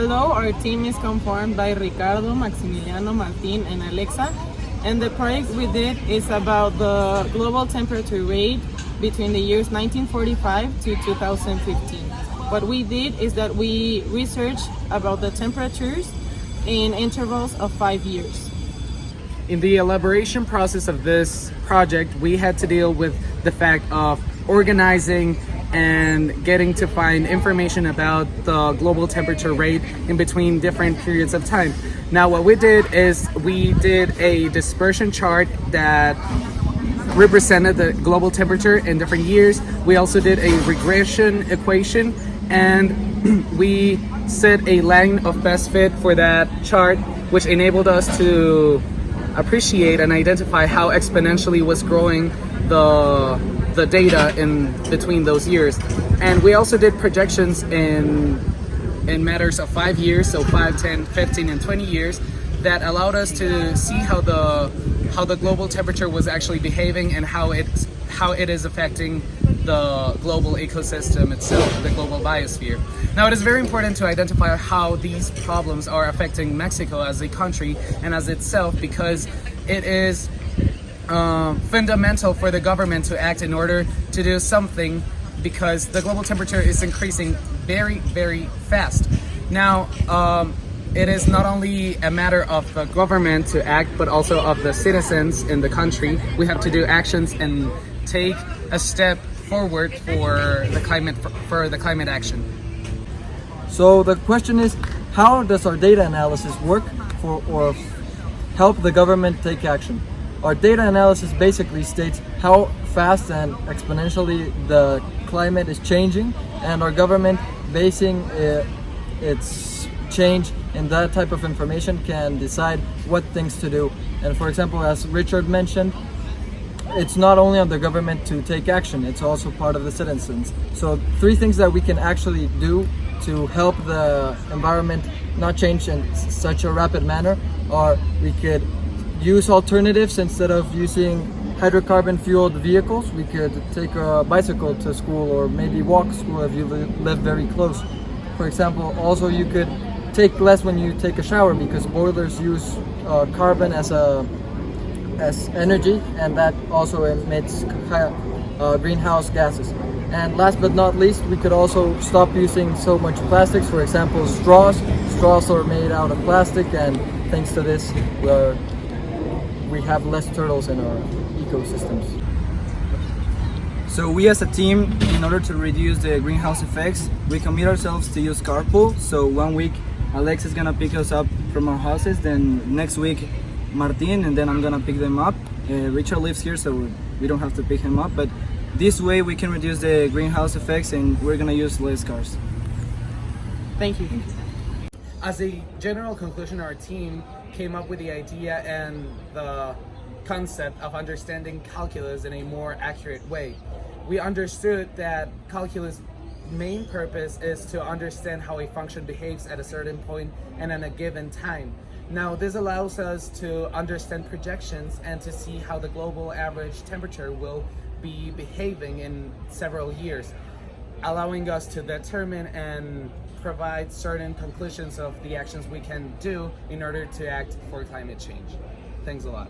Hello, our team is conformed by Ricardo, Maximiliano, Martin, and Alexa. And the project we did is about the global temperature rate between the years 1945 to 2015. What we did is that we researched about the temperatures in intervals of 5 years. In the elaboration process of this project, we had to deal with the fact of organizing and getting to find information about the global temperature rate in between different periods of time. Now, what we did is we did a dispersion chart that represented the global temperature in different years. We also did a regression equation, and we set a line of best fit for that chart, which enabled us to appreciate and identify how exponentially was growing the data in between those years. And we also did projections in matters of 5 years, so 5, 10, 15, and 20 years, that allowed us to see how the global temperature was actually behaving and how it is affecting the global ecosystem itself, the global biosphere. Now, it is very important to identify how these problems are affecting Mexico as a country and as itself, because it is fundamental for the government to act in order to do something, because the global temperature is increasing very, very fast. Now, it is not only a matter of the government to act, but also of the citizens in the country. We have to do actions and take a step forward for the climate action. So the question is, how does our data analysis work for or help the government take action? Our data analysis basically states how fast and exponentially the climate is changing, and our government, basing its change in that type of information, can decide what things to do. And for example, as Richard mentioned, it's not only on the government to take action, it's also part of the citizens. So 3 things that we can actually do to help the environment not change in such a rapid manner are: we could use alternatives. Instead of using hydrocarbon fueled vehicles, we could take a bicycle to school, or maybe walk to school if you live very close. For example, also you could take less when you take a shower, because boilers use carbon as energy, and that also emits greenhouse gases. And last but not least, we could also stop using so much plastics. For example, straws. Straws are made out of plastic, and thanks to this, we have less turtles in our ecosystems. So we as a team, in order to reduce the greenhouse effects, we commit ourselves to use carpool. So 1 week Alex is gonna pick us up from our houses, then next week Martin, and then I'm gonna pick them up. Richard lives here, so we don't have to pick him up, but this way we can reduce the greenhouse effects, and we're gonna use less cars. Thank you. As a general conclusion, our team came up with the idea and the concept of understanding calculus in a more accurate way. We understood that calculus' main purpose is to understand how a function behaves at a certain point and at a given time. Now, this allows us to understand projections and to see how the global average temperature will be behaving in several years, allowing us to determine and provide certain conclusions of the actions we can do in order to act for climate change. Thanks a lot.